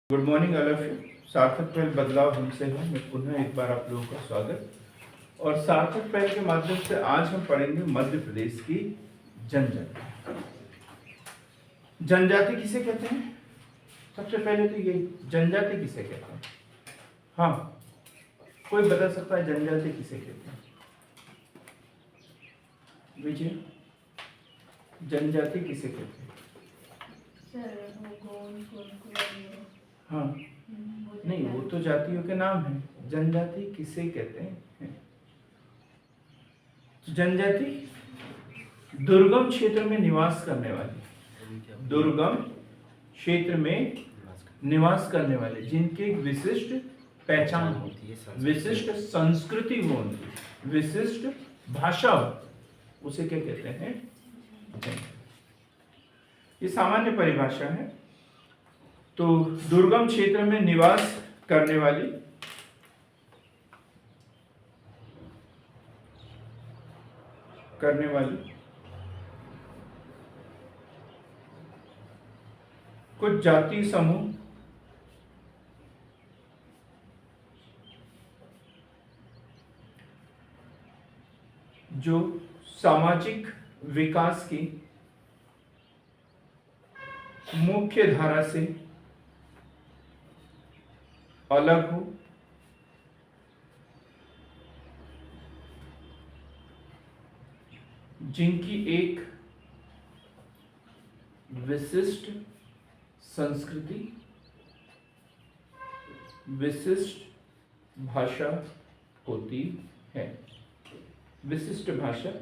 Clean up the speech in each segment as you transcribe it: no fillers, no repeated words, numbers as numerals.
Good morning all of you. सार्थक पहल बदलाव हमसे है मैं पुनः एक बार आप लोगों का स्वागत। और सार्थक पहल के माध्यम से आज हम पढ़ेंगे मध्य प्रदेश की जनजाति। जनजाति किसे कहते हैं? सबसे पहले तो ये जनजाति किसे कहते हैं? हाँ, कोई बता सकता है जनजाति किसे कहते हैं? विजय, जनजाति किसे कहते हैं? हाँ, नहीं, वो तो जातियों के नाम है। जनजाति किसे कहते हैं? जनजाति दुर्गम क्षेत्र में निवास करने वाले, दुर्गम क्षेत्र में निवास करने वाले जिनकी एक विशिष्ट पहचान होती है, विशिष्ट संस्कृति होती है, विशिष्ट भाषा हो, उसे क्या कहते हैं? ये सामान्य परिभाषा है। तो दुर्गम क्षेत्र में निवास करने वाली कुछ जाति समूह जो सामाजिक विकास की मुख्य धारा से अलग हो, जिनकी एक विशिष्ट संस्कृति, विशिष्ट भाषा होती है, विशिष्ट भाषा,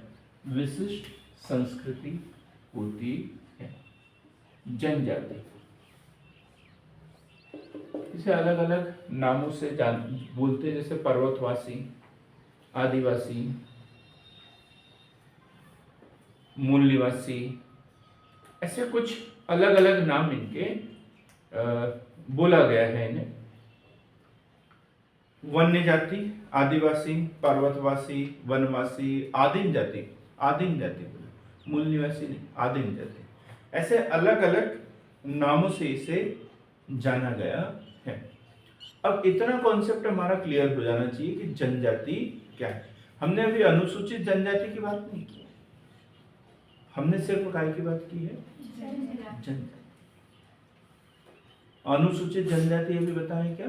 विशिष्ट संस्कृति होती है। जनजाति इसे अलग अलग नामों से बोलते, जैसे पर्वतवासी, आदिवासी, मूल निवासी, ऐसे कुछ अलग अलग नाम इनके बोला गया है इन्हें। वन्य जाति, आदिवासी, पर्वतवासी, वनवासी, आदिम जाति, मूल निवासी नहीं, आदिम जाति, ऐसे अलग अलग नामों से इसे जाना गया है। अब इतना कॉन्सेप्ट हमारा क्लियर हो जाना चाहिए कि जनजाति क्या है। हमने अभी अनुसूचित जनजाति की बात नहीं की, हमने सिर्फ काय की बात की है? जनजाति। अनुसूचित जनजाति अभी बताएं क्या?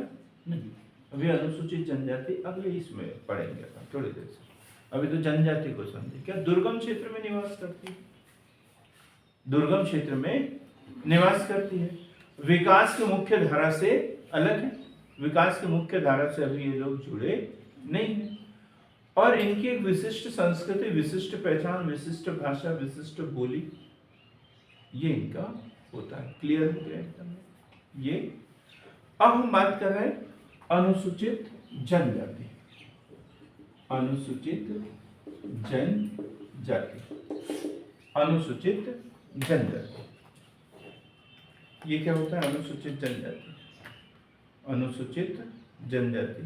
नहीं, अभी अनुसूचित जनजाति अगले इसमें पढ़ेंगे अपन थोड़ी देर से। अभी तो जनजाति को समझे। क्या दुर्गम क्षेत्र में निवास करती है? दुर्गम क्षेत्र में निवास करती है, विकास की मुख्य धारा से अलग है, विकास की मुख्य धारा से अभी ये लोग जुड़े नहीं है, और इनकी एक विशिष्ट संस्कृति, विशिष्ट पहचान, विशिष्ट भाषा, विशिष्ट बोली, ये इनका होता है। क्लियर हो गया एकदम ये? अब हम बात कर रहे हैं अनुसूचित जनजाति। अनुसूचित जनजाति, अनुसूचित जनजाति, ये क्या होता है? अनुसूचित जनजाति। अनुसूचित जनजाति,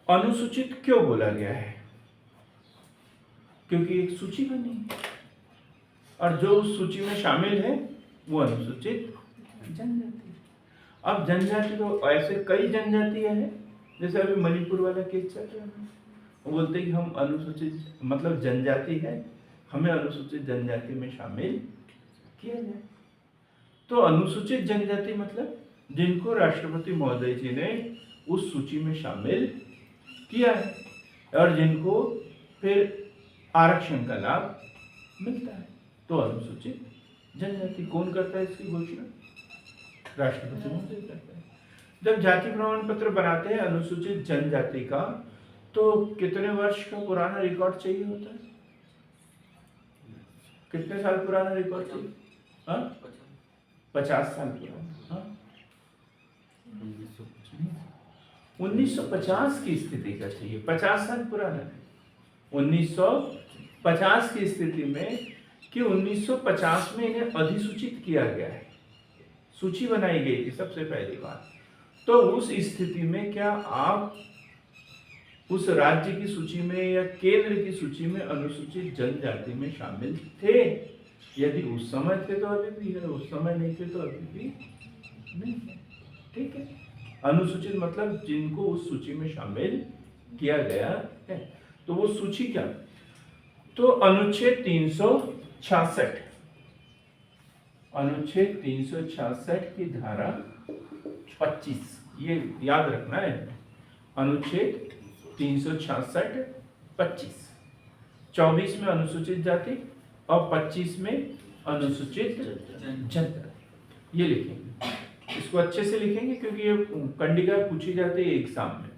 अनुसूचित क्यों बोला गया है? क्योंकि एक सूची बनी है और जो उस सूची में शामिल है वो अनुसूचित जनजाति। अब जनजाति तो ऐसे कई जनजातियां हैं, जैसे अभी मणिपुर वाला केस चल रहा है, वो बोलते हैं कि हम अनुसूचित मतलब जनजाति है, हमें अनुसूचित जनजाति में शामिल किया जाए। तो अनुसूचित जनजाति मतलब जिनको राष्ट्रपति महोदय जी ने उस सूची में शामिल किया है और जिनको फिर आरक्षण का लाभ मिलता है, तो अनुसूचित जनजाति। कौन करता है इसकी घोषणा? राष्ट्रपति महोदय करता है। जब जाति प्रमाण पत्र बनाते हैं अनुसूचित जनजाति का, तो कितने वर्ष का पुराना रिकॉर्ड चाहिए होता है? कितने साल पुराना रिकॉर्ड चाहिए? 50 साल पुराना। 1950 की स्थिति का चाहिए, 50 साल पुराना है। 1950 की स्थिति में कि 1950 में इन्हें अधिसूचित किया गया है, सूची बनाई गई थी सबसे पहली बार। तो उस स्थिति में क्या आप उस राज्य की सूची में या केंद्र की सूची में अनुसूचित जनजाति में शामिल थे? यदि उस समय थे तो अभी भी है, उस समय नहीं थे तो अभी भी नहीं है। ठीक है, अनुसूचित मतलब जिनको उस सूची में शामिल किया गया है। तो वो सूची क्या, तो अनुच्छेद 366, अनुच्छेद 366 की धारा 25, ये याद रखना है। अनुच्छेद 366 25, 24 में अनुसूचित जाति और 25 में अनुसूचित जनजाति। ये लिखेंगे, इसको अच्छे से लिखेंगे क्योंकि ये कंडिका पूछी जाती है एग्जाम में।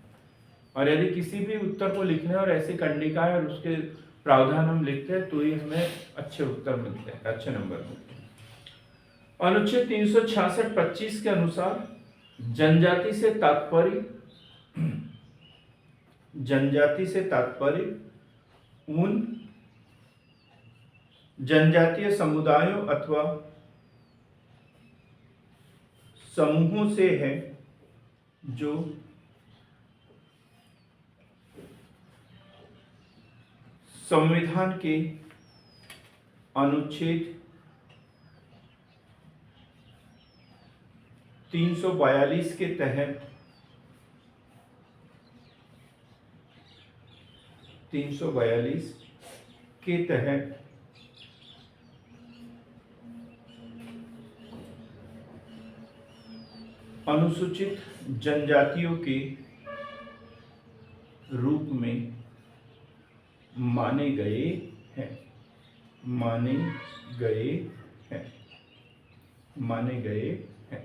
और यदि किसी भी उत्तर को लिखना है और ऐसी कंडिका है और उसके प्रावधान हम लिखते हैं तो ही हमें अच्छे उत्तर मिलते हैं, अच्छे नंबर मिलते हैं। अनुच्छेद 366 25 के अनुसार जनजाति से तात्पर्य, जनजाति से तात्पर्य उन जनजातीय समुदायों अथवा समूहों से है जो संविधान के अनुच्छेद 342 के तहत 342 के तहत अनुसूचित जनजातियों के रूप में माने गए हैं, माने गए हैं, माने गए हैं।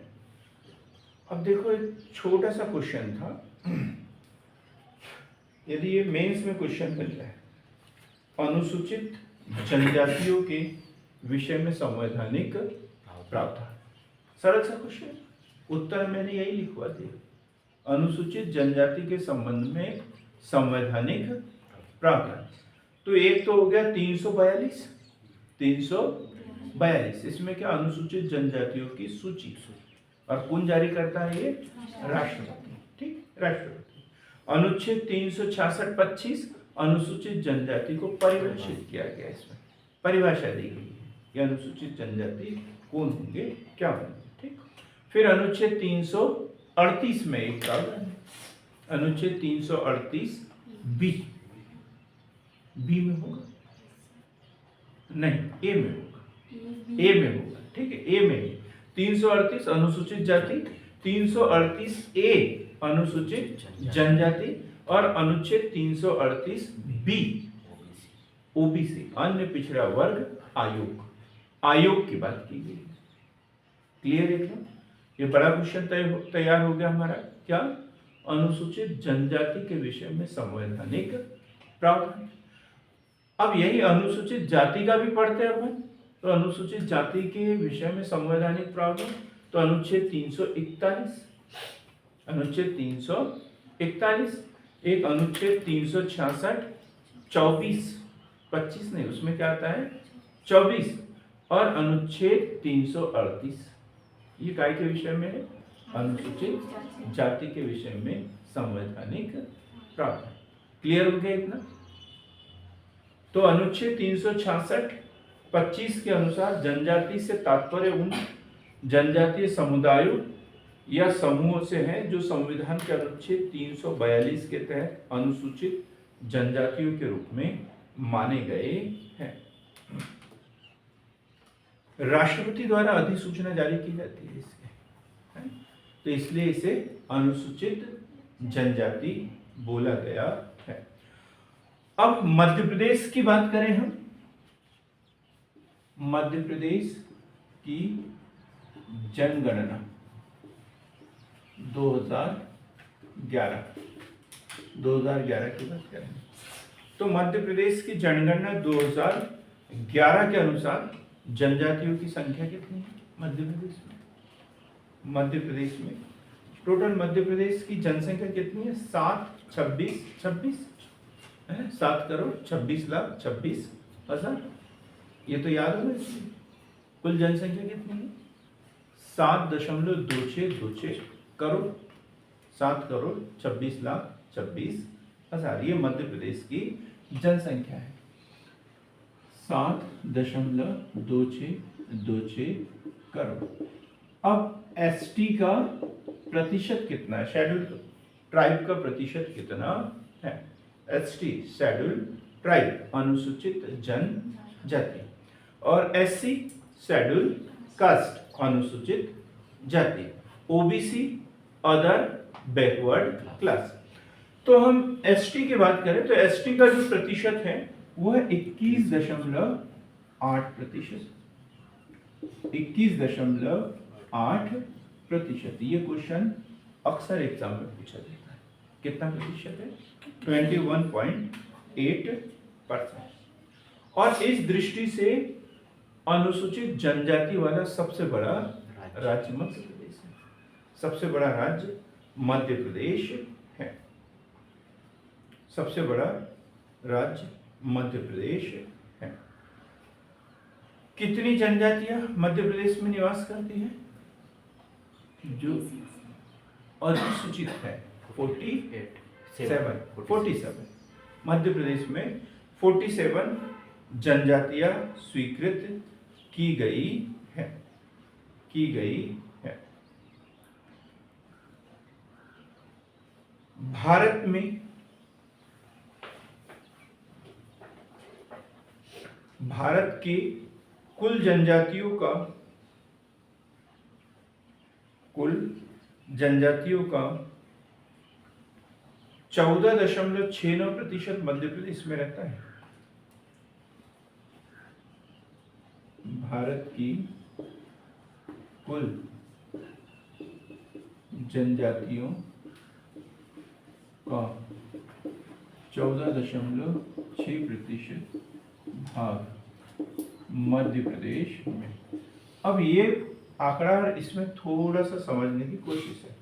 अब देखो एक छोटा सा क्वेश्चन था, यदि ये मेंस में क्वेश्चन मिल रहा है, अनुसूचित जनजातियों के विषय में संवैधानिक प्रावधान, सरल सा क्वेश्चन, उत्तर मैंने यही लिखवा दिया, अनुसूचित जनजाति के संबंध में संवैधानिक प्रावधान। तो एक तो हो गया 342, 342, इसमें क्या, अनुसूचित जनजातियों की सूची, और कौन जारी करता है ये, राष्ट्रपति। ठीक, राष्ट्रपति। अनुच्छेद 366 25 अनुसूचित जनजाति को परिभाषित किया गया, इसमें परिभाषा दी गई है कि अनुसूचित जनजाति कौन होंगे, क्या होंगे। ठीक, फिर अनुच्छेद 338 में एक प्रावधान है, अनुच्छेद 338 बी, बी में होगा नहीं, ए में होगा, ए में होगा। ठीक है, ए में 338 अनुसूचित जाति, 338 ए अनुसूचित जनजाति और अनुच्छेद 338 बी ओबीसी अन्य पिछड़ा वर्ग आयोग, आयोग की बात की गई। क्लियर है क्या, ये बड़ा क्वेश्चन तैयार हो गया हमारा, क्या, अनुसूचित जनजाति के विषय में संवैधानिक प्रावधान। अब यही अनुसूचित जाति का भी पढ़ते हैं अपन, तो अनुसूचित जाति के विषय में संवैधानिक प्रावधान, तो अनुच्छेद 341, अनुच्छेद 341, एक अनुच्छेद 366 24 25 नहीं, उसमें क्या आता है 24, और अनुच्छेद 338, ये काय के विषय में है, अनुसूचित जाति के विषय में संवैधानिक प्रावधान। क्लियर हो गया इतना। तो अनुच्छेद 366 25 के अनुसार जनजाति से तात्पर्य उन जनजातीय समुदायों या समूहों से है जो संविधान के अनुच्छेद 342 के तहत अनुसूचित जनजातियों के रूप में माने गए हैं। राष्ट्रपति द्वारा अधिसूचना जारी की जाती है इसके, है? तो इसलिए इसे अनुसूचित जनजाति बोला गया है। अब मध्य प्रदेश की बात करें हम, मध्य प्रदेश की जनगणना 2011 की बात करें तो मध्य प्रदेश की जनगणना 2011 के अनुसार जनजातियों की संख्या कितनी है मध्य प्रदेश में? मध्य प्रदेश में टोटल मध्य प्रदेश की जनसंख्या कितनी है? 7 करोड़ 26,26,26,000। ये तो याद होगा इसलिए। कुल जनसंख्या कितनी है? 7.2626 करोड़, 7,26,26,000। ये मध्य प्रदेश की जनसंख्या है। 7.2626 करोड़। अब एसटी का प्रतिशत कितना है, शेड्यूल ट्राइब का प्रतिशत कितना है? एसटी शेड्यूल ट्राइब अनुसूचित जनजाति, और एससी शेड्यूल कास्ट अनुसूचित जाति, ओबीसी अदर बैकवर्ड क्लास। तो हम एसटी की बात करें तो एसटी का जो प्रतिशत है वो है 21.8%। 21.8%। ये क्वेश्चन अक्सर एग्जाम में पूछा जाता है। कितना प्रतिशत है? 21.8%। और इस दृष्टि से अनुसूचित जनजाति वाला सबसे बड़ा राज्य मध्य प्रदेश है। सबसे बड़ा राज्य मध्य प्रदेश है। सबसे बड़ा राज्य मध्य प्रदेश है। कितनी जनजातियां मध्य प्रदेश में निवास करती हैं? जो अनुसूचित है 47। मध्य प्रदेश में 47 जनजातियां स्वीकृत की गई है। भारत की कुल जनजातियों का 14.69% मध्य प्रदेश में रहता है। भारत की कुल जनजातियों का 14.6% भाग मध्य प्रदेश में। अब ये आंकड़ा इसमें थोड़ा सा समझने की कोशिश है।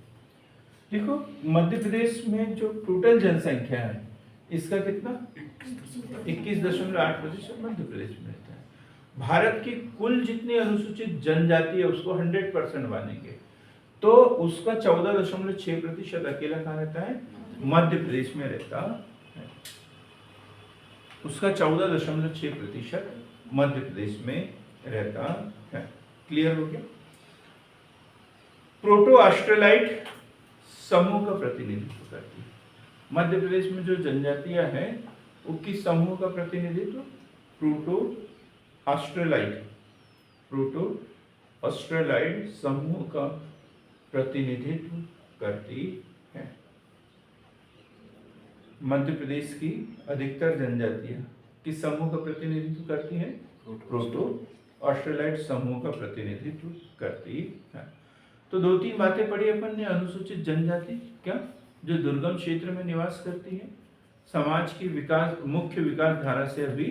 देखो मध्य प्रदेश में जो टोटल जनसंख्या है इसका कितना 21.8% मध्य प्रदेश में रहता है। भारत की कुल जितनी अनुसूचित जनजाति है उसको 100% मानेंगे तो उसका 14.6% अकेला कहाँ रहता है? मध्य प्रदेश में रहता है। उसका 14.6% मध्य प्रदेश में रहता है। क्लियर हो गया? प्रोटो ऑस्ट्रेलाइट समूह का प्रतिनिधित्व करती है। मध्य प्रदेश में जो जनजातियां हैं वो किस समूह का प्रतिनिधित्व? प्रोटो ऑस्ट्रेलाइट समूह का प्रतिनिधित्व करती है। मध्य प्रदेश की अधिकतर जनजातियां किस समूह का प्रतिनिधित्व करती हैं? प्रोटो ऑस्ट्रेलाइट समूह का प्रतिनिधित्व करती है। तो 2-3 बातें पढ़ी अपन ने। अनुसूचित जनजाति क्या? जो दुर्गम क्षेत्र में निवास करती है, समाज की मुख्य विकास धारा से अभी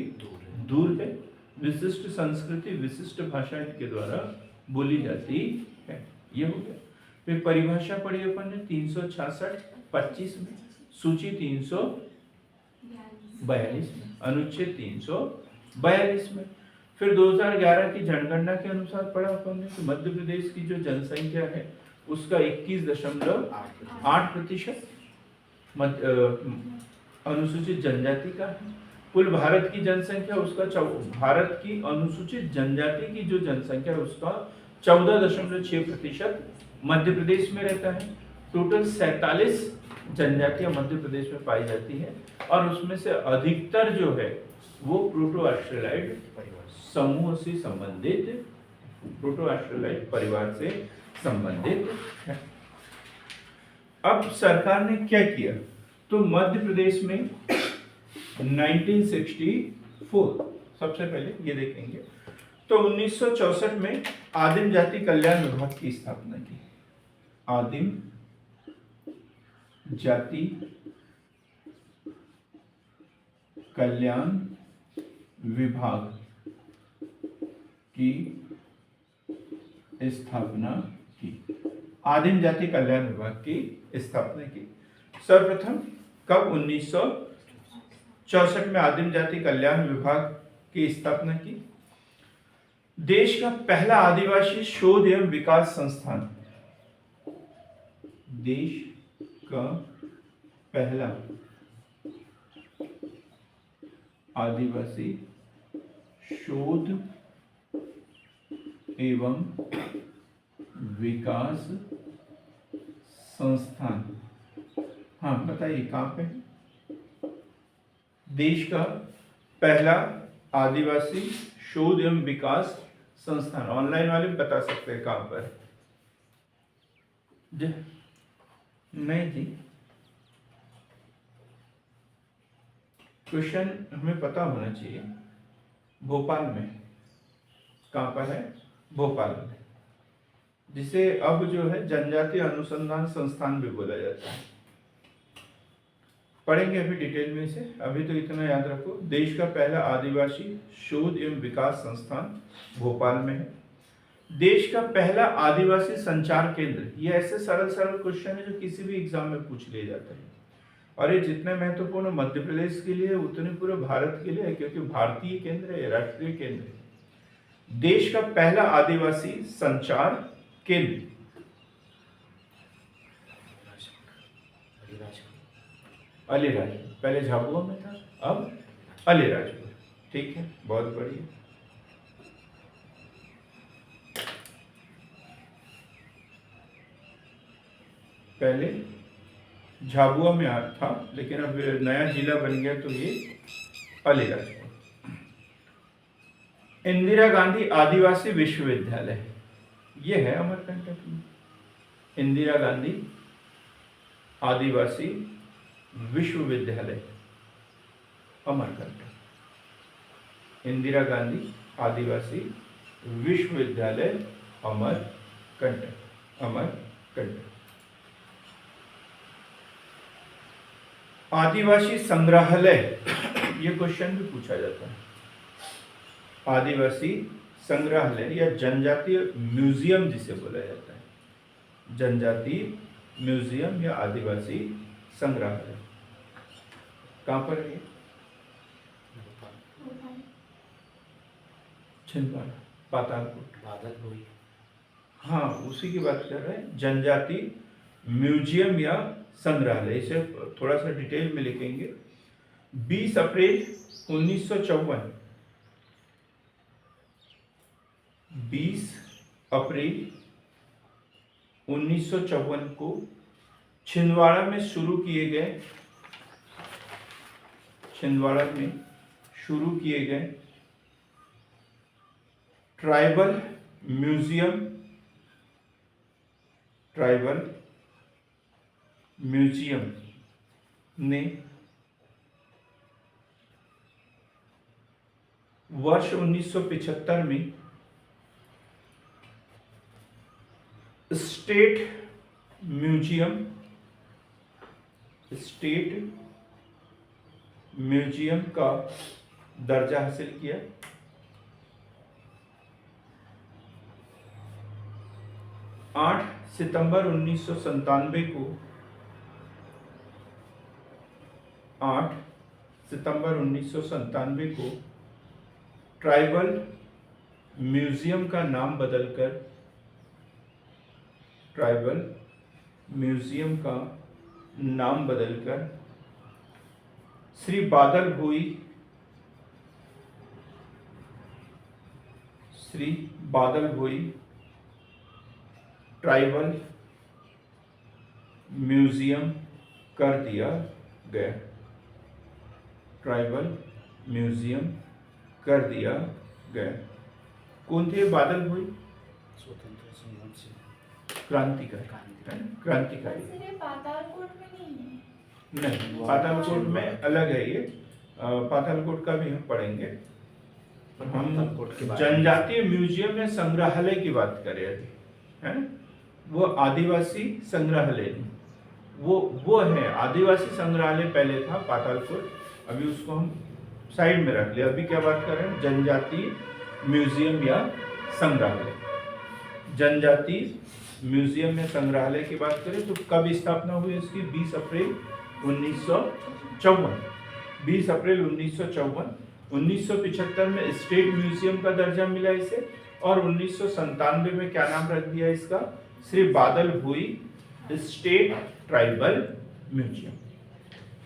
दूर है, विशिष्ट संस्कृति विशिष्ट भाषा इनके द्वारा बोली जाती है। ये हो गया। फिर परिभाषा पढ़ी अपन ने 366-25 में, सूची 342 में, अनुच्छेद 342 में। फिर 2011 की जनगणना के अनुसार पढ़ा अपन ने तो मध्य प्रदेश की जो जनसंख्या है उसका 21.8% अनुसूचित जनजाति का है। कुल भारत की जनसंख्या उसका भारत की अनुसूचित जनजाति की जो जनसंख्या है उसका 14.6% मध्य प्रदेश में रहता है। टोटल 47 जनजातियां मध्य प्रदेश में पाई जाती है और उसमें से अधिकतर जो है वो प्रोटो ऑस्ट्रेलाइड समूह से संबंधित, प्रोटो ऑस्ट्रेलाइड परिवार से संबंधित है। अब सरकार ने क्या किया? तो मध्य प्रदेश में 1964 सबसे पहले ये देखेंगे तो 1964 में आदिम जाति कल्याण विभाग की स्थापना की। आदिम जाति कल्याण विभाग की स्थापना की। आदिम जाति कल्याण विभाग की स्थापना की सर्वप्रथम कब? 1964 में आदिम जाति कल्याण विभाग की स्थापना की। देश का पहला आदिवासी शोध एवं विकास संस्थान, देश का पहला आदिवासी शोध एवं विकास संस्थान। हाँ बताइए कहाँ पे है? देश का पहला आदिवासी शोध एवं विकास संस्थान। ऑनलाइन वाले बता सकते हैं कहाँ पर? नहीं जी, क्वेश्चन हमें पता होना चाहिए। भोपाल में। कहाँ पर है? भोपाल में, जिसे अब जो है जनजातीय अनुसंधान संस्थान भी बोला जाता है। पढ़ेंगे अभी डिटेल में से, अभी तो इतना याद रखो। देश का पहला आदिवासी शोध एवं विकास संस्थान भोपाल में है। देश का पहला आदिवासी संचार केंद्र। ये ऐसे सरल सरल क्वेश्चन है जो किसी भी एग्जाम में पूछ लिए जाते हैं, और ये जितने महत्वपूर्ण मध्य प्रदेश के लिए उतने पूरे भारत के लिए है, क्योंकि भारतीय केंद्र है, राष्ट्रीय केंद्र है। देश का पहला आदिवासी संचार केंद्र अलीराजपुर। पहले झाबुआ में था, अब अलीराजपुर। ठीक है, बहुत बढ़िया। पहले झाबुआ में था, लेकिन अब नया जिला बन गया तो ये अलीराजपुर। इंदिरा गांधी आदिवासी विश्वविद्यालय, ये है अमरकंटक में। इंदिरा गांधी आदिवासी विश्वविद्यालय अमरकंटक। इंदिरा गांधी आदिवासी विश्वविद्यालय अमरकंटक। अमरकंटक। आदिवासी संग्रहालय, ये क्वेश्चन भी पूछा जाता है। आदिवासी संग्रहालय या जनजातीय म्यूजियम जिसे बोला जाता है, जनजातीय म्यूजियम या आदिवासी संग्रहालय कहाँ पर है? छिंदवाड़ा, पातालकोट। हाँ, उसी की बात कर रहे हैं। जनजातीय म्यूजियम या संग्रहालय, इसे थोड़ा सा डिटेल में लिखेंगे। 20 अप्रैल 1954, 20 अप्रैल 1954 को छिंदवाड़ा में शुरू किए गए, छिंदवाड़ा में शुरू किए गए ट्राइबल म्यूजियम, ट्राइबल म्यूजियम ने वर्ष 1975 में स्टेट म्यूजियम, स्टेट म्यूजियम का दर्जा हासिल किया। आठ सितंबर 1997 को, 8 सितंबर 1997 को ट्राइबल म्यूजियम का नाम बदलकर, ट्राइबल म्यूजियम का नाम बदलकर श्री बादल भोई, श्री बादल भोई ट्राइबल म्यूजियम कर दिया गया। ट्राइबल म्यूजियम कर दिया गया। कौन थे बादल भोई? स्वतंत्र संग्राम से क्रांतिकारी, क्रांतिकारी। पातालकोट में नहीं है? नहीं, पातालकोट में अलग है ये। पातालकोट का भी हम पढ़ेंगे। हम जनजातीय म्यूजियम या संग्रहालय की बात करें अभी, है ना? वो आदिवासी संग्रहालय नहीं, वो है आदिवासी संग्रहालय पहले था पातालकोट, अभी उसको हम साइड में रख लिया। अभी क्या बात कर रहे हैं? जनजातीय म्यूजियम या संग्रहालय। जनजातीय म्यूजियम या संग्रहालय की बात करें तो कब स्थापना हुई इसकी? 20 अप्रैल 1954। 20 अप्रैल 1954। 1975 में स्टेट म्यूजियम का दर्जा मिला इसे, और 1997 में क्या नाम रख दिया इसका? Shri Badal Bhoi state tribal museum,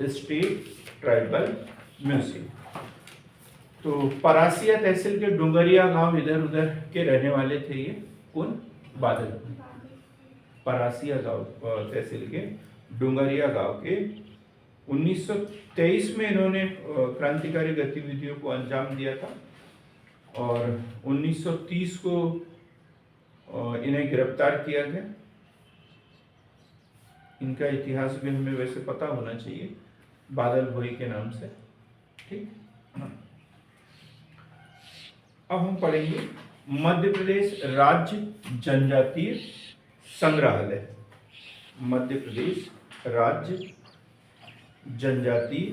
state tribal museum. तो परासिया तहसील के डुंगरिया गांव इधर उधर के रहने वाले थे ये कौन? बादल। परासिया गांव तहसील के डुंगरिया गांव के 1923 में इन्होंने क्रांतिकारी गतिविधियों को अंजाम दिया था और 1930 को इन्हें गिरफ्तार किया गया। इनका इतिहास भी हमें वैसे पता होना चाहिए, बादल भोई के नाम से। ठीक, अब हम पढ़ेंगे मध्य प्रदेश राज्य जनजातीय संग्रहालय। मध्य प्रदेश राज्य जनजातीय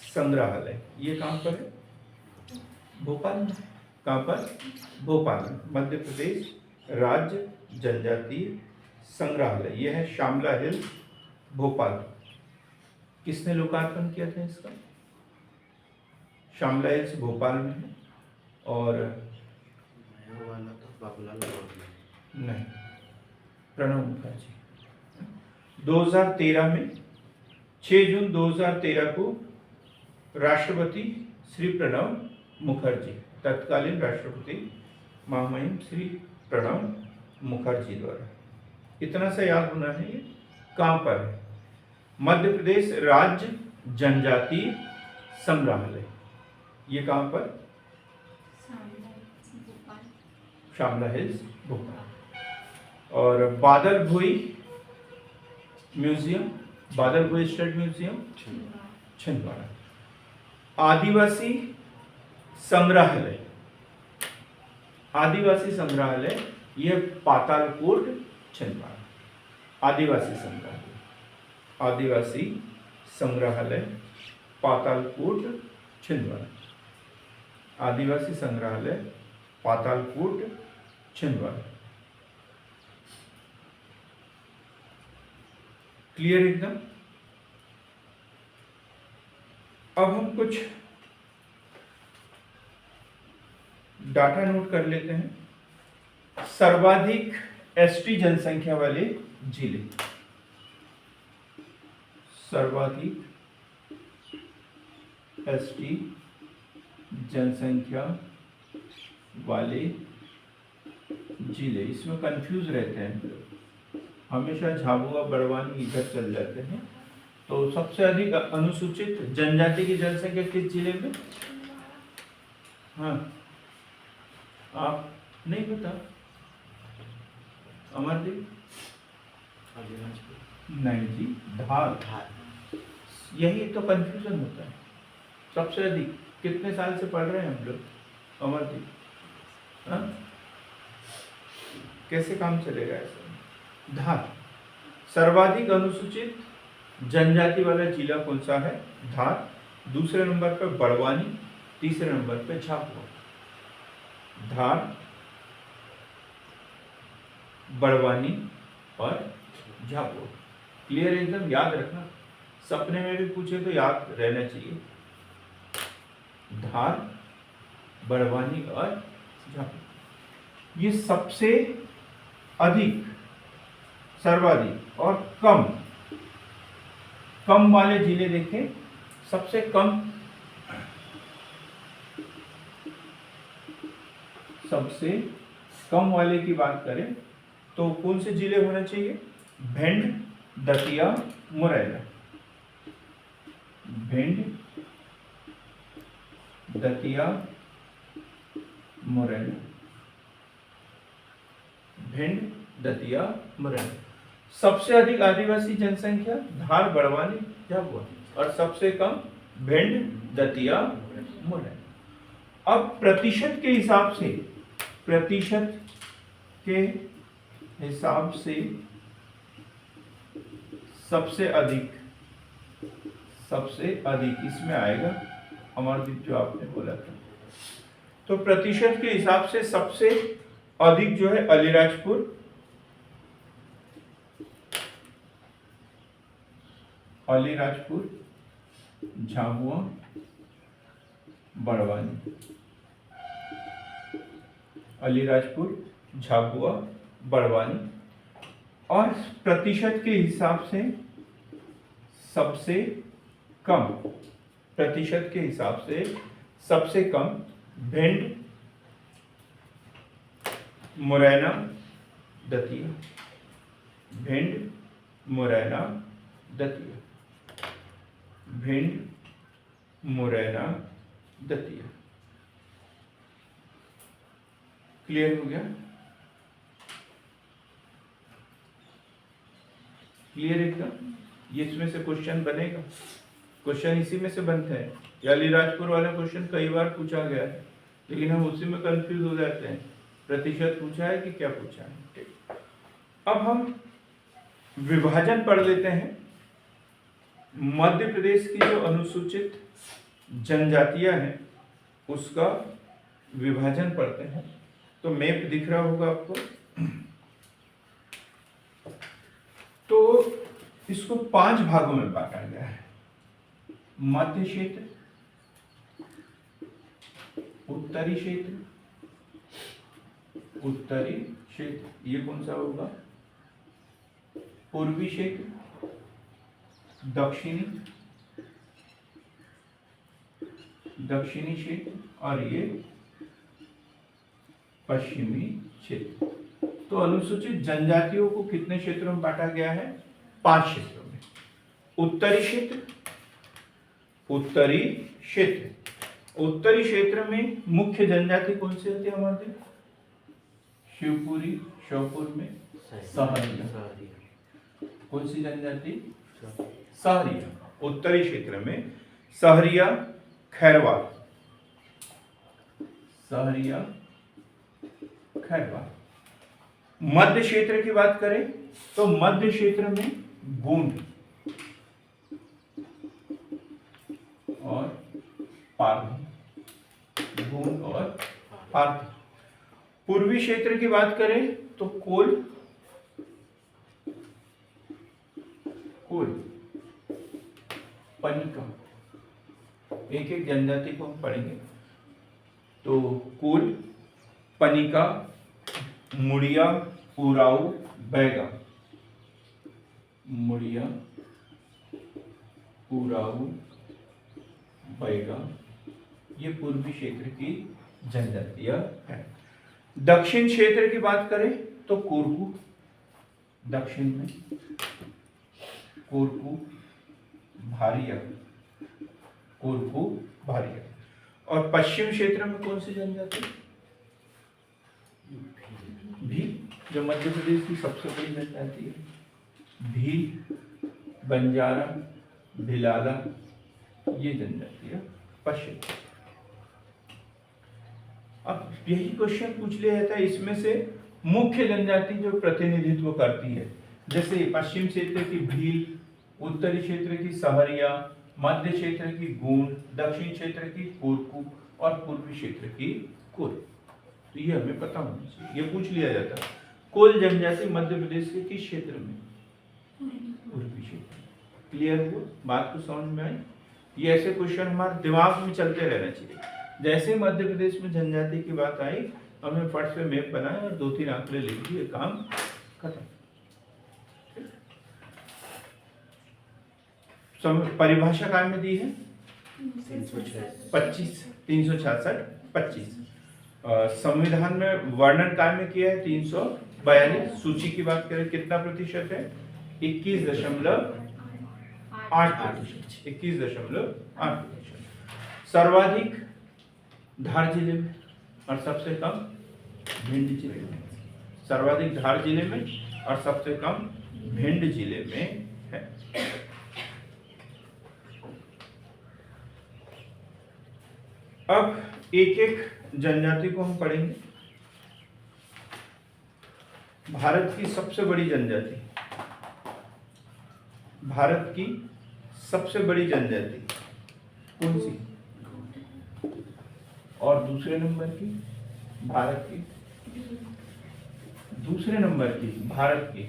संग्रहालय, ये कहाँ पर है? भोपाल में। कहाँ पर? भोपाल में। मध्य प्रदेश राज्य जनजातीय संग्रहालय, यह है श्यामला हिल्स, भोपाल। किसने लोकार्पण किया था इसका? श्यामला हिल्स भोपाल में है। और वाला तो बाबूलाल गौर नहीं, प्रणब मुखर्जी। 2013 में 6 जून 2013 को राष्ट्रपति श्री प्रणब मुखर्जी, तत्कालीन राष्ट्रपति महामहिम श्री प्रणब मुखर्जी द्वारा, इतना सा याद होना है। ये कहाँ पर है? मध्य प्रदेश राज्य जनजातीय संग्रहालय, ये कहाँ पर? श्यामला हिल्स भोपाल। और बादल भोई म्यूजियम, बादल भोई स्टेट म्यूजियम छिंदवाड़ा। आदिवासी संग्रहालय, आदिवासी संग्रहालय यह पातालकोट छिंदवाड़ा। आदिवासी संग्रहालय, आदिवासी संग्रहालय पातालकोट छिंदवाड़ा। आदिवासी संग्रहालय पातालकोट छिंदवाड़ा। क्लियर एकदम? अब हम कुछ डाटा नोट कर लेते हैं। सर्वाधिक एसटी जनसंख्या वाले जिले, सर्वाधिक एसटी जनसंख्या वाले जिले, इसमें कंफ्यूज रहते हैं हमेशा, झाबुआ बड़वानी इधर चल जाते हैं। तो सबसे अधिक अनुसूचित जनजाति की जनसंख्या किस जिले में? हाँ, आप नहीं पता? अमरदीप? नहीं जी, धार। यही तो कंफ्यूजन होता है। सबसे अधिक कितने साल से पढ़ रहे हैं हम लोग? अमरदीप, हाँ? कैसे काम चलेगा ऐसा? धार। सर्वाधिक अनुसूचित जनजाति वाला जिला कौन सा है? धार। दूसरे नंबर पर बड़वानी, तीसरे नंबर पर झाबुआ। धार, बड़वानी और झाबुआ। क्लियर एकदम? याद रखना, सपने में भी पूछे तो याद रहना चाहिए। धार, बड़वानी और झाबुआ। ये सबसे अधिक, सर्वाधिक और कम वाले जिले देखें। सबसे कम, सबसे कम वाले की बात करें तो कौन से जिले होने चाहिए? भिंड, दतिया, मुरैना। भिंड, दतिया, मुरैना। भिंड, दतिया, मुरैना। सबसे अधिक आदिवासी जनसंख्या धार, बड़वानी, झाबुआ, और सबसे कम भिंड, दतिया, मुरैना। अब प्रतिशत के हिसाब से, प्रतिशत के हिसाब से सबसे अधिक इसमें आएगा अमरदीप, जो आपने बोला था। तो प्रतिशत के हिसाब से सबसे अधिक जो है अलीराजपुर, अलीराजपुर, झाबुआ, बड़वानी। अलीराजपुर, झाबुआ, बड़वानी। और प्रतिशत के हिसाब से सबसे कम, प्रतिशत के हिसाब से सबसे कम भिंड, मुरैना, दतिया। भिंड, मुरैना, दतिया। भिंड, मुरैना, दतिया। क्लियर हो गया? क्लियर एकदम? ये इसमें से क्वेश्चन बनेगा। क्वेश्चन इसी में से बनते हैं। ये अलीराजपुर वाला क्वेश्चन कई बार पूछा गया है, लेकिन हम उसी में कंफ्यूज हो जाते हैं, प्रतिशत पूछा है कि क्या पूछा है। ठीक, अब हम विभाजन पढ़ लेते हैं। मध्य प्रदेश की जो अनुसूचित जनजातियां हैं उसका विभाजन पढ़ते हैं। तो मैप दिख रहा होगा आपको। तो इसको 5 भागों में बांटा गया है। मध्य क्षेत्र, उत्तरी क्षेत्र, उत्तरी क्षेत्र ये कौन सा होगा? पूर्वी क्षेत्र, दक्षिणी, दक्षिणी क्षेत्र और ये पश्चिमी क्षेत्र। तो अनुसूचित जनजातियों को कितने क्षेत्रों में बांटा गया है? 5 क्षेत्रों में। उत्तरी क्षेत्र, उत्तरी क्षेत्र, उत्तरी क्षेत्र में मुख्य जनजाति कौन सी होती है हमारे? शिवपुरी, श्योपुर में सहरिया। कौन सी जनजाति? सहरिया। उत्तरी क्षेत्र में सहरिया, खैरवाल, सहरिया, खैरवाल। मध्य क्षेत्र की बात करें तो मध्य क्षेत्र में गोंड और पारधी, गोंड और पारधी। पूर्वी क्षेत्र की बात करें तो कोल, कोल, पनिका। एक एक जनजाति को हम पढ़ेंगे। तो कोल, पनिका, मुड़िया, उराऊ, बैगा। मुड़िया, उराऊ, बैगा ये पूर्वी क्षेत्र की जनजातियां हैं। दक्षिण क्षेत्र की बात करें तो कोरकू, दक्षिण में कोरकू, भारिया, कोरकू, भारिया। और पश्चिम क्षेत्र में कौन सी जनजाति? भील, जो मध्य प्रदेश की सबसे बड़ी जनजाति है। भील, बंजारा, भिलाला ये जनजातियां पश्चिम। अब यही क्वेश्चन पूछ लिया जाता है इसमें से मुख्य जनजाति जो प्रतिनिधित्व करती है, जैसे पश्चिम क्षेत्र की भील, उत्तरी क्षेत्र की सहरिया, मध्य क्षेत्र की गोंड, दक्षिण क्षेत्र की कोरकू और पूर्वी क्षेत्र की कोल। तो ये हमें पता होना चाहिए, ये पूछ लिया जाता है। कोल जनजाति मध्य प्रदेश के किस क्षेत्र में? पूर्वी क्षेत्र। क्लियर हुआ? बात को समझ में आई? ये ऐसे क्वेश्चन हमारे दिमाग में चलते रहना चाहिए। जैसे मध्य प्रदेश में जनजाति की बात आई, हमने फट से मैप बनाया और 2-3 आंकड़े लिख दिए, काम खत्म। परिभाषा काय में दी है? 366 संविधान में वर्णन काय में किया है? 342। सूची की बात करें कितना प्रतिशत है? 21.8%। 21.8%। सर्वाधिक धार जिले में और सबसे कम भिंड जिले में। सर्वाधिक धार जिले में और सबसे कम भिंड जिले में है। अब एक एक जनजाति को हम पढ़ेंगे। भारत की सबसे बड़ी जनजाति, भारत की सबसे बड़ी जनजाति कौन सी? और दूसरे नंबर की भारत की, दूसरे नंबर की भारत की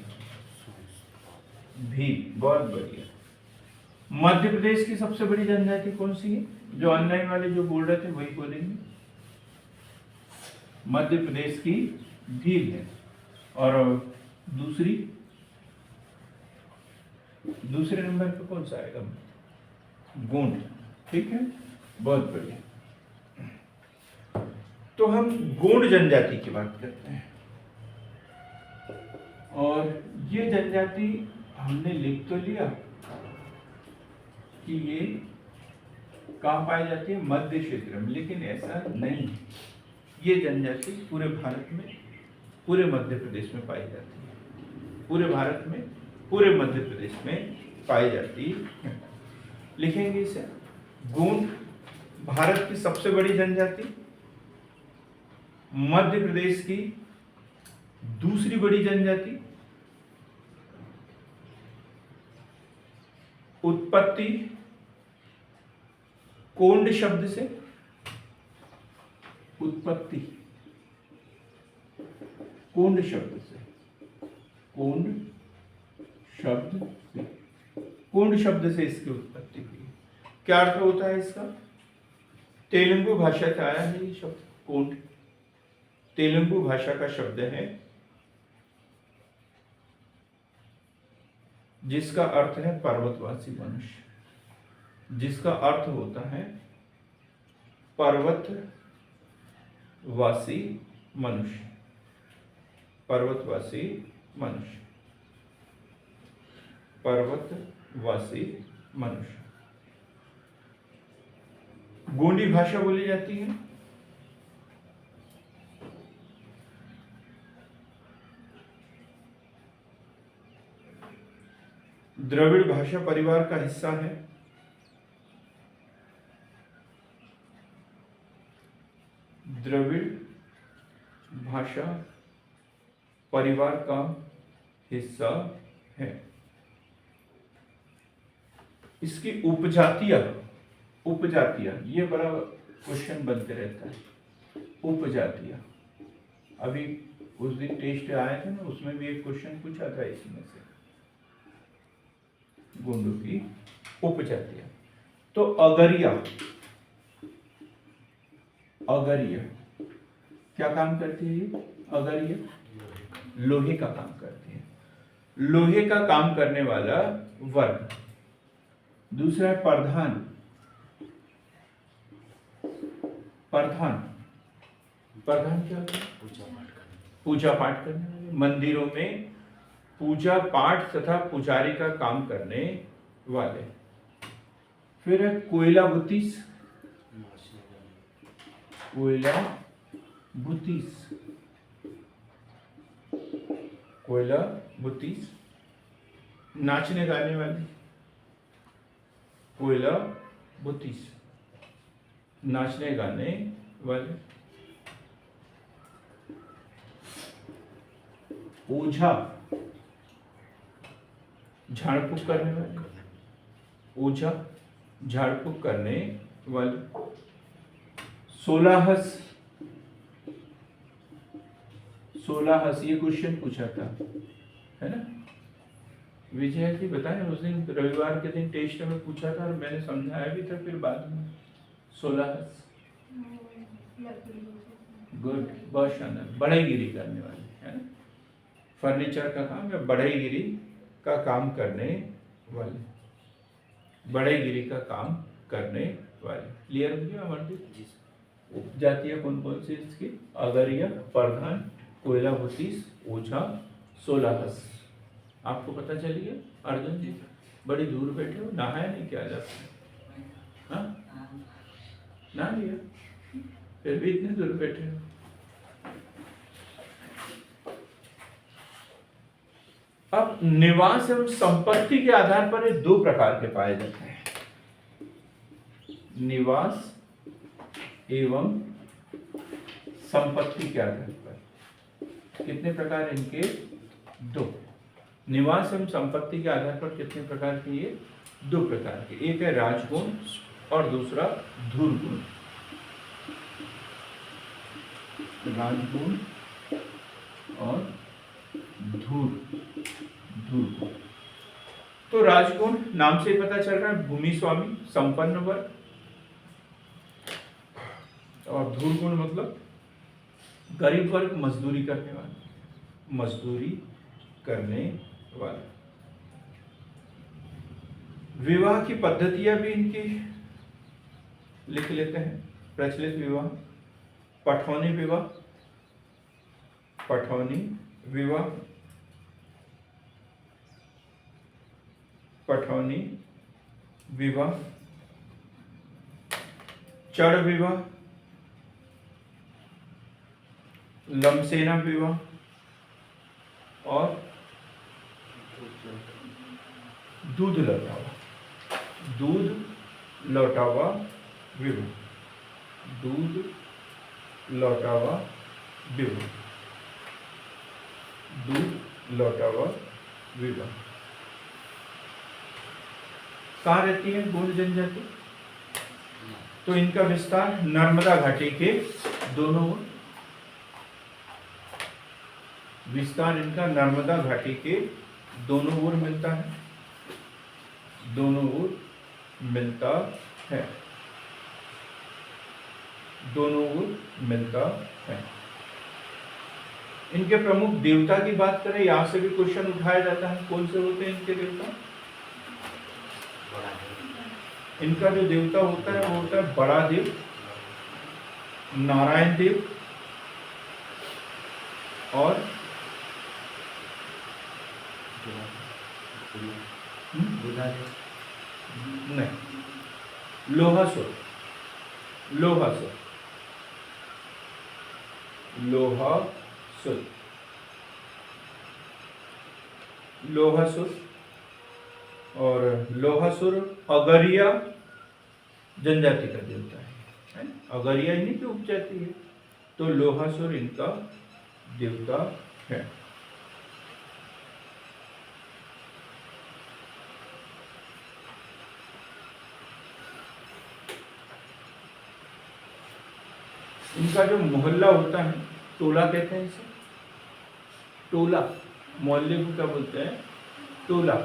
भील। बहुत बढ़िया। मध्य प्रदेश की सबसे बड़ी जनजाति कौन सी है? जो ऑनलाइन वाले जो बोल रहे थे वही बोलेंगे। मध्य प्रदेश की भील है। और दूसरी, दूसरे नंबर पे कौन सा आएगा? गोंड। ठीक है, बहुत बढ़िया। तो हम गोंड जनजाति की बात करते हैं। और ये जनजाति हमने लिख तो लिया कि ये कहाँ पाई जाती है, मध्य क्षेत्र में, लेकिन ऐसा नहीं है। ये जनजाति पूरे भारत में, पूरे मध्य प्रदेश में पाई जाती है। पूरे भारत में, पूरे मध्य प्रदेश में पाई जाती है। लिखेंगे इसे। गोंड भारत की सबसे बड़ी जनजाति, मध्य प्रदेश की दूसरी बड़ी जनजाति, उत्पत्ति कोंड शब्द से, उत्पत्ति कोंड शब्द से, कोंड शब्द से, कोंड शब्द से इसकी उत्पत्ति हुई। क्या अर्थ होता है इसका? तेलुगु भाषा से आया है ये शब्द कोंड। तेलुगु भाषा का शब्द है जिसका अर्थ है पर्वतवासी मनुष्य, जिसका अर्थ होता है पर्वतवासी मनुष्य, पर्वतवासी मनुष्य, पर्वतवासी मनुष्य। गोंडी भाषा बोली जाती है। द्रविड़ भाषा परिवार का हिस्सा है। द्रविड़ भाषा परिवार का हिस्सा है। इसकी उपजातियां, उपजातियां, ये बड़ा क्वेश्चन बनते रहता है। उपजातियां, अभी उस दिन टेस्ट आया था ना, उसमें भी एक क्वेश्चन पूछा था इसमें से, गोंडों की उपजातियां। तो अगरिया, अगरिया क्या काम करती है? अगरिया लोहे का काम करती है। लोहे का काम करने वाला वर्ग। दूसरा है प्रधान। प्रधान, प्रधान क्या होता है? पूजा पाठ करने वाले, मंदिरों में पूजा पाठ तथा पुजारी का काम करने वाले। फिर है कोयला बुतीस, कोयला बुतीस, कोयला बुतीस, नाचने गाने वाले, कोयला बुतीस, नाचने गाने वाले। ओझा, झाड़ फूक करने वाले, ओझा झाड़ फूक करने वाले। सोलाहस, सोलाहस ये क्वेश्चन पूछा था, है ना? विजय जी बताएं, उस दिन रविवार के दिन टेस्ट में पूछा था और मैंने समझाया भी था फिर बाद में। सोलाहस, गुड, बहुत शानदार। बढ़ईगिरी करने वाले, है ना? फर्नीचर का काम या बढ़ईगिरी का काम करने वाले, बढ़ईगिरी का काम करने वाले। क्लियर हो गया अमरदीप? उपजातियां कौन कौन सी इसकी? अगरिया, प्रधान, कोयला बुतीस, ओझा, सोलाहस। आपको पता चल गया? अर्जुन जी बड़ी दूर बैठे हो, नहाया नहीं क्या जाता? हाँ, नहा लिया, फिर भी इतने दूर बैठे हो। अब निवास एवं संपत्ति के आधार पर ये दो प्रकार के पाए जाते हैं। निवास एवं संपत्ति के आधार पर कितने प्रकार इनके? दो। निवास एवं संपत्ति के आधार पर कितने प्रकार के? ये दो प्रकार के। एक है राजगुण और दूसरा धूर्गुण। राजगुण और धूर्गुण। तो राजगुण नाम से पता चल रहा है भूमि स्वामी, संपन्न वर्ग, और धूर्गुण मतलब गरीब वर्ग, मजदूरी करने वाले, मजदूरी करने वाले। विवाह की पद्धतियां भी इनकी लिख लेते हैं। प्रचलित विवाह पठौनी विवाह, पठौनी विवाह, पठौनी विवाह, चढ़ विवाह, लमसेना विवाह और दूध लौटावा, दूध लौटावा विवाह, दूध लौटावा विवाह, दूध लौटावा विवाह। कहाँ रहती है गोंड जनजाति? तो इनका विस्तार नर्मदा घाटी के दोनों ओर, विस्तार इनका नर्मदा घाटी के दोनों ओर मिलता है, दोनों ओर मिलता है, दोनों ओर मिलता है। इनके प्रमुख देवता की बात करें, यहां से भी क्वेश्चन उठाया जाता है, कौन से होते हैं इनके देवता? इनका जो देवता होता है वो होता है बड़ा देव, नारायण देव और नहीं, लोहासुर, लोहासुर, लोहासुर, लोहासुर। और लोहासुर अगरिया जनजाति का देवता है, अगरिया इन्हीं की उपजाति है, तो लोहासुर इनका देवता है। इनका जो मोहल्ला होता है, टोला कहते हैं इसे, टोला, मोहल्ले को क्या बोलते हैं? टोला,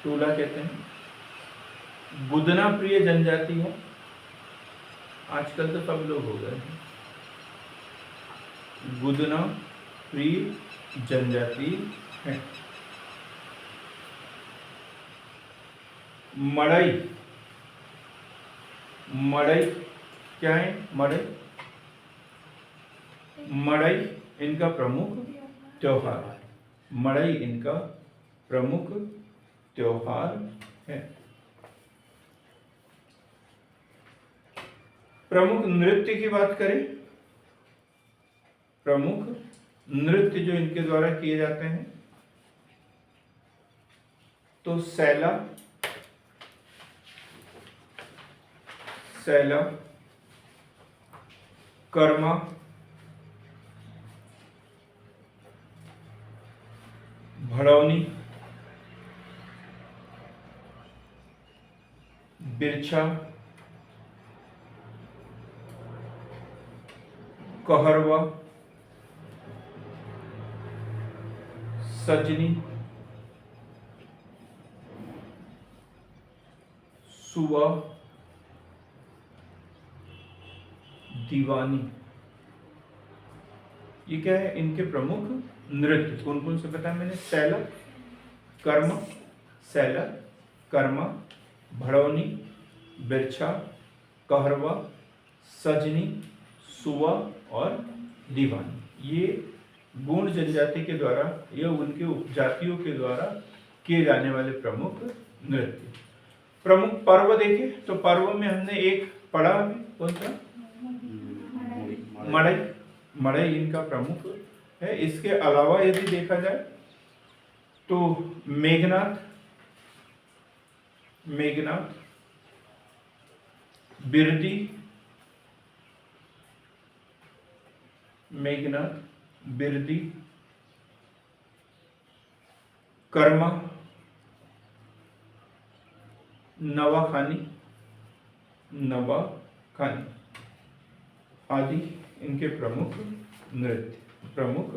टोला कहते हैं। बुदना प्रिय जनजाति है, आजकल तो सब लोग हो गए हैं। बुदना प्रिय जनजाति है। मड़ई, मड़ई क्या है? मड़ई, मड़ई इनका प्रमुख त्योहार है, मड़ई इनका प्रमुख त्योहार है। प्रमुख नृत्य की बात करें, प्रमुख नृत्य जो इनके द्वारा किए जाते हैं, तो सैला, सैला, कर्मा, भड़ौनी, बिरछा, कहरवा, सजनी, सुवा, दीवानी। ये क्या है? इनके प्रमुख नृत्य कौन कौन से बताया मैंने? सैला, कर्म, सैला, कर्मा, भड़ौनी, बिरछा, कहरवा, सजनी, सुवा और दीवानी। ये गोंड जनजाति के द्वारा या उनके उपजातियों के द्वारा किए जाने वाले प्रमुख नृत्य। प्रमुख पर्व देखें तो पर्व में हमने एक पढ़ा अभी, कौन सा? मड़ई, मड़ई इनका प्रमुख है। इसके अलावा यदि देखा जाए तो मेघनाथ, मेघनाथ, बिरदी, मेघनाथ, बिरदी, कर्मा, नवाखानी, नवाखानी आदि इनके प्रमुख नृत्य, प्रमुख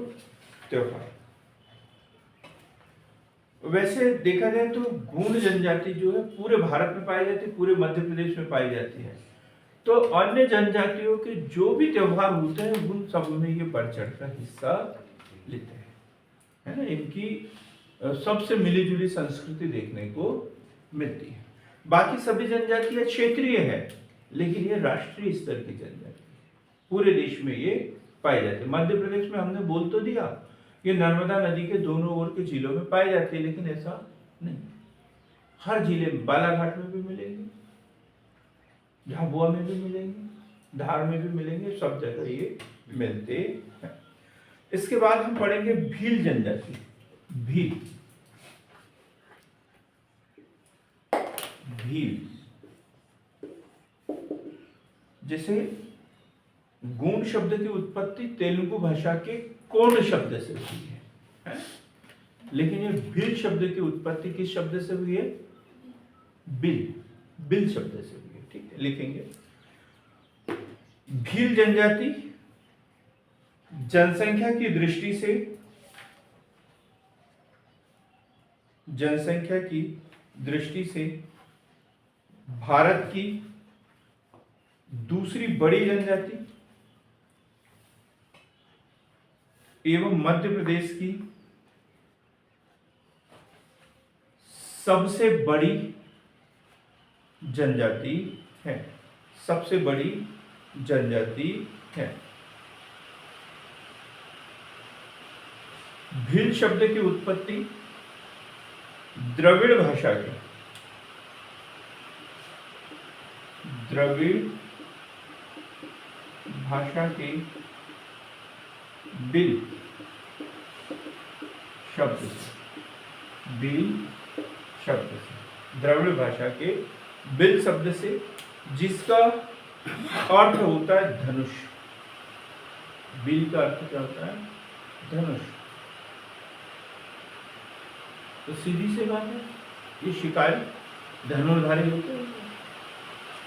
त्योहार। वैसे देखा जाए तो गोंड जनजाति जो है पूरे भारत में पाई जाती है, पूरे मध्य प्रदेश में पाई जाती है। तो अन्य जनजातियों के जो भी त्योहार होते हैं उन सब में ये बढ़ चढ़ कर हिस्सा लेते हैं, है ना। इनकी सबसे मिली जुली संस्कृति देखने को मिलती है। बाकी सभी जनजातियां क्षेत्रीय है, लेकिन ये राष्ट्रीय स्तर की जनजाति है, पूरे देश में ये पाई जाती है। मध्य प्रदेश में हमने बोल तो दिया, ये नर्मदा नदी के दोनों ओर के जिलों में पाई जाती है, लेकिन ऐसा नहीं, हर जिले में, बालाघाट में भी मिलेंगे, झाबुआ में भी मिलेंगे, धार में भी मिलेंगे, सब जगह ये मिलते हैं। इसके बाद हम पढ़ेंगे भील जनजाति। भील, भील जैसे गोंड शब्द की उत्पत्ति तेलुगु भाषा के कोंड शब्द से हुई है? लेकिन ये भील शब्द की उत्पत्ति किस शब्द से हुई है? बिल, बिल शब्द से हुई है। ठीक है, लिखेंगे। भील जनजाति जनसंख्या की दृष्टि से, जनसंख्या की दृष्टि से भारत की दूसरी बड़ी जनजाति एवं मध्य प्रदेश की सबसे बड़ी जनजाति है, सबसे बड़ी जनजाति है। भील शब्द की उत्पत्ति द्रविड़ भाषा के, द्रविड़ भाषा के बिल शब्द से, बिल शब्द से, द्रविड़ भाषा के बिल शब्द से, जिसका अर्थ होता है धनुष। बिल का अर्थ क्या होता है? धनुष। तो सीधी सी बात है, ये शिकारी धनुर्धारी होते हैं।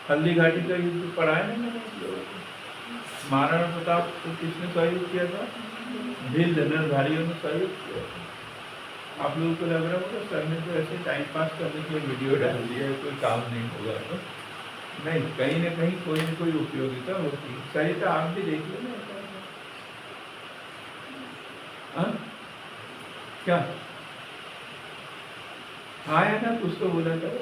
हल्दी घाटी का युद्ध पढ़ा है ना मैंने, महाराणा प्रताप को किसने सहयोग किया था? भील धनुर्धारियों ने सहयोग किया था। आप लोगों को लग रहा होगा सर ने तो ऐसे टाइम पास करने के लिए वीडियो डाल दिया है, कोई काम नहीं होगा, तो नहीं, कहीं ना कहीं कोई न कोई उपयोगिता होती है। सरिता आप भी देखिए ना, क्या हाँ है ना, कुछ तो बोला करो।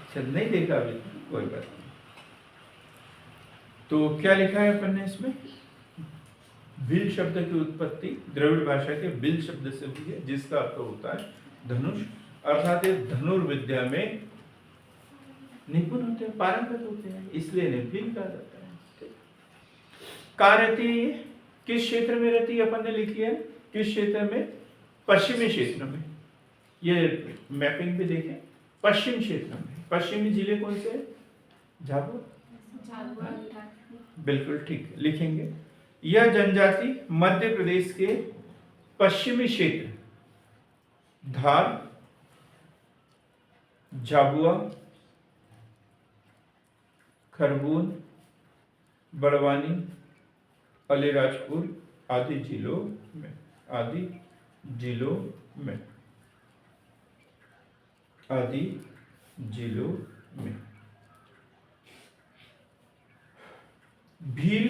अच्छा, नहीं देखा अभी, कोई बात नहीं। तो क्या लिखा है अपन ने इसमें? बिल शब्द की उत्पत्ति द्रविड़ भाषा के बिल शब्द से हुई है, जिसका अर्थ होता है धनुष, अर्थात ये धनुर्विद्या में निपुण होते हैं, पारंगत होते हैं, इसलिए इन्हें बिल कहा जाता है। कहाँ रहती है ये? किस क्षेत्र में रहती है? अपन ने लिखी है किस क्षेत्र में? पश्चिमी क्षेत्र में। ये मैपिंग भी देखें, पश्चिम क्षेत्र में। पश्चिमी जिले कौन से? झाबुआ, बिल्कुल ठीक, लिखेंगे। यह जनजाति मध्य प्रदेश के पश्चिमी क्षेत्र धार, झाबुआ, खरगोन, बड़वानी, अलीराजपुर आदि जिलों में, आदि जिलों में, आदि जिलों में। भील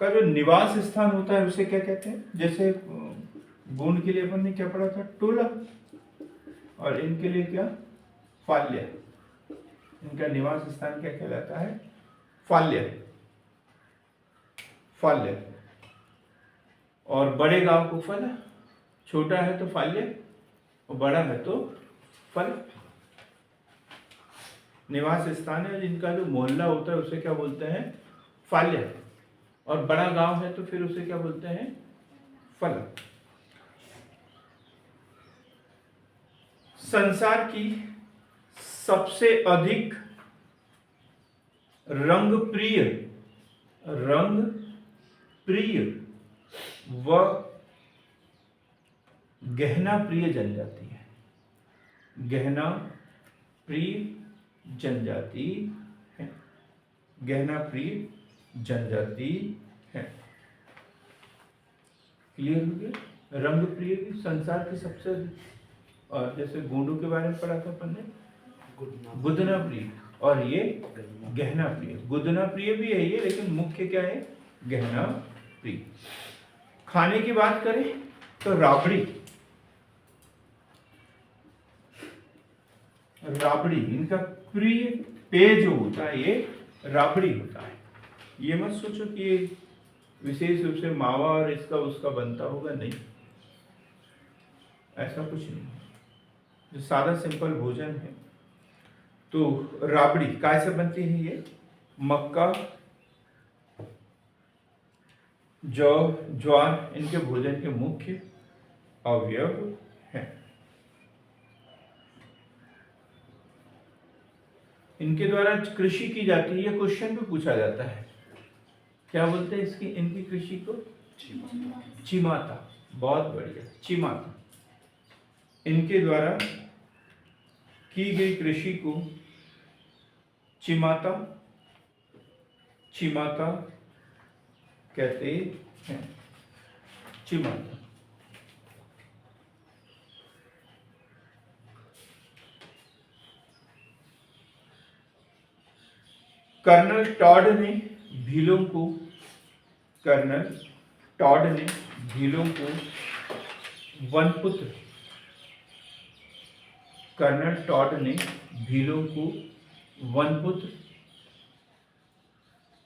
का जो निवास स्थान होता है उसे क्या कहते हैं? जैसे गोंड के लिए अपन ने क्या पढ़ा था? टोला, और इनके लिए क्या? फाल्या। इनका निवास स्थान क्या कहलाता है? फाल्या, फाल्या। और बड़े गांव को फला, छोटा है तो फाल्या और बड़ा है तो फल। निवास स्थान है, जिनका जो मोहल्ला होता है उसे क्या बोलते हैं? फाल्या। और बड़ा गांव है तो फिर उसे क्या बोलते हैं? फल। संसार की सबसे अधिक रंगप्रिय व गहना प्रिय जनजाति है। गहना प्रिय जनजाति है, गहना प्रिय जनजाति है। क्लियर हो गया? रंग प्रिय की संसार की सबसे, और जैसे गोंडों के बारे में पढ़ा था अपन ने, गुदना प्रिय, और ये गहना प्रिय। गुदना प्रिय भी है ये, लेकिन मुख्य क्या है? गहना प्रिय। खाने की बात करें तो राबड़ी, राबड़ी, इनका प्रिय पेय जो होता है ये राबड़ी होता है। ये मत सोचो कि ये विशेष रूप से मावा और इसका उसका बनता होगा, नहीं, ऐसा कुछ नहीं। जो सादा सिंपल भोजन है, तो राबड़ी कैसे बनती है? ये मक्का, जौ, ज्वार इनके भोजन के मुख्य अवयव हैं। इनके द्वारा कृषि की जाती है। ये क्वेश्चन भी पूछा जाता है, क्या बोलते हैं इसकी, इनकी कृषि को? चिमाता। बहुत बढ़िया, चिमाता। इनके द्वारा की गई कृषि को चिमाता कहते हैं। चिमाता। कर्नल टॉड ने भीलों को वनपुत्र कर्नल टॉड ने भीलों को वनपुत्र